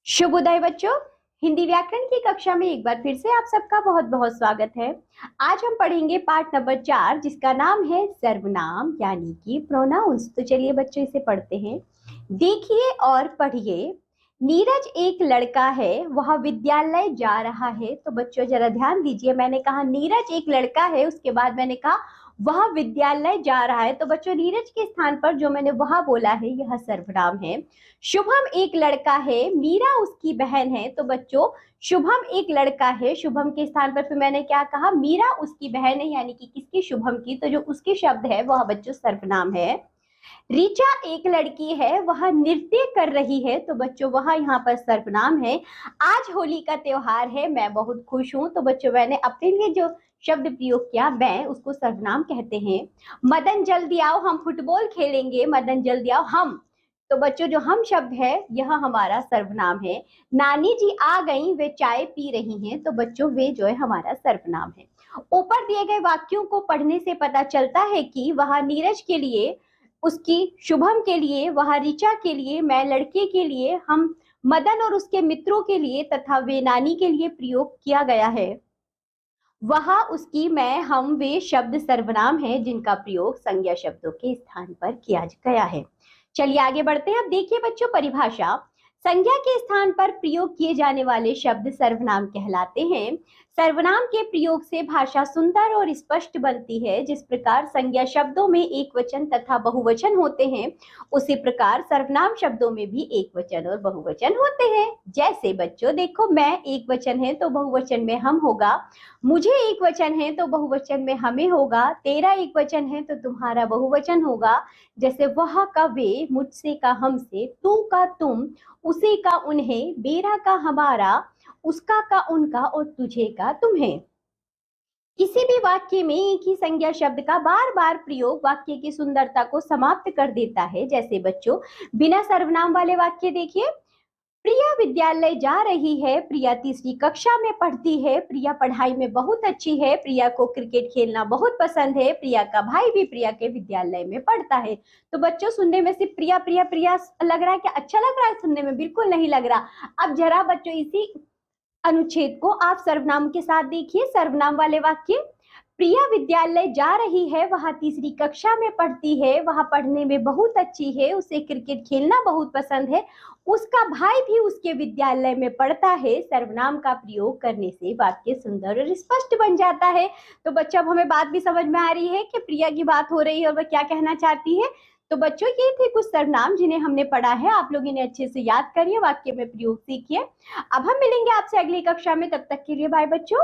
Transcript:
शुभ उदय बच्चों। हिंदी व्याकरण की कक्षा में एक बार फिर से आप सबका बहुत बहुत स्वागत है। आज हम पढ़ेंगे पाठ नंबर 4 जिसका नाम है सर्वनाम यानी कि प्रोनाउंस। तो चलिए बच्चों इसे पढ़ते हैं। देखिए और पढ़िए। नीरज एक लड़का है, वह विद्यालय जा रहा है। तो बच्चों जरा ध्यान दीजिए, मैंने कहा नीरज एक लड़का है, उसके बाद मैंने कहा वह विद्यालय जा रहा है। तो बच्चों नीरज के स्थान पर जो मैंने वह बोला है यह सर्वनाम है। शुभम एक लड़का है, मीरा उसकी बहन है। तो बच्चों शुभम एक लड़का है, शुभम के स्थान पर फिर मैंने क्या कहा, मीरा उसकी बहन है, यानी कि किसकी, शुभम की। तो जो उसके शब्द है वह बच्चों सर्वनाम है। ऋचा एक लड़की है, वह नृत्य कर रही है। तो बच्चों वह यहाँ पर सर्वनाम है। आज होली का त्योहार है, मैं बहुत खुश हूँ। तो बच्चों मैंने अपने लिए जो शब्द प्रयोग किया मैं उसको सर्वनाम कहते हैं। मदन जल्दी आओ हम फुटबॉल खेलेंगे, मदन जल्दी आओ हम। तो बच्चों जो हम शब्द है यह हमारा सर्वनाम है। नानी जी आ गई, वे चाय पी रही हैं। तो बच्चों वे जो है हमारा सर्वनाम है। ऊपर दिए गए वाक्यों को पढ़ने से पता चलता है कि वह नीरज के लिए, उसकी शुभम के लिए, वह ऋचा के लिए, मैं लड़के के लिए, हम मदन और उसके मित्रों के लिए तथा वे नानी के लिए प्रयोग किया गया है। वह, उसकी, मैं, हम, वे शब्द सर्वनाम हैं जिनका प्रयोग संज्ञा शब्दों के स्थान पर किया गया है। चलिए आगे बढ़ते हैं। अब देखिए बच्चों परिभाषा। संज्ञा के स्थान पर प्रयोग किए जाने वाले शब्द सर्वनाम कहलाते हैं। सर्वनाम के प्रयोग से भाषा सुंदर और स्पष्ट बनती है। जिस प्रकार संज्ञा शब्दों में एक वचन तथा बहुवचन होते हैं, उसी प्रकार सर्वनाम शब्दों में भी एक वचन और बहुवचन होते हैं। जैसे बच्चों देखो, मैं एक वचन है तो बहुवचन में हम होगा, मुझे एक वचन है तो बहुवचन में हमें होगा, तेरा एक वचन है तो तुम्हारा बहुवचन होगा। जैसे वह का वे, मुझसे का हमसे, तू का तुम, उसे का उन्हें, मेरा का हमारा, उसका का उनका और तुझे का तुम्हें। किसी भी वाक्य में एक ही संज्ञा शब्द का बार बार प्रयोग वाक्य की सुंदरता को समाप्त कर देता है। जैसे बच्चों बिना सर्वनाम वाले वाक्य देखिए। प्रिया विद्यालय जा रही है, प्रिया तीसरी कक्षा में पढ़ती है, प्रिया पढ़ाई में बहुत अच्छी है, प्रिया को क्रिकेट खेलना बहुत पसंद है, प्रिया का भाई भी प्रिया के विद्यालय में पढ़ता है। तो बच्चों सुनने में सिर्फ प्रिया प्रिया प्रिया लग रहा है, क्या अच्छा लग रहा है सुनने में? बिल्कुल नहीं लग रहा। अब जरा बच्चों इसी अनुच्छेद को आप सर्वनाम के साथ देखिए। सर्वनाम वाले वाक्य, प्रिया विद्यालय जा रही है, वह तीसरी कक्षा में पढ़ती है, वह पढ़ने में बहुत अच्छी है, उसे क्रिकेट खेलना बहुत पसंद है, उसका भाई भी उसके विद्यालय में पढ़ता है। सर्वनाम का प्रयोग करने से वाक्य सुंदर और स्पष्ट बन जाता है। तो बच्चों अब हमें बात भी समझ में आ रही है कि प्रिया की बात हो रही है और वह क्या कहना चाहती है। तो बच्चों ये थे कुछ सर्वनाम जिन्हें हमने पढ़ा है। आप लोग इन्हें अच्छे से याद करिए, वाक्य में प्रयोग सीखिए। अब हम मिलेंगे आपसे अगली कक्षा में, तब तक के लिए बाय बच्चों।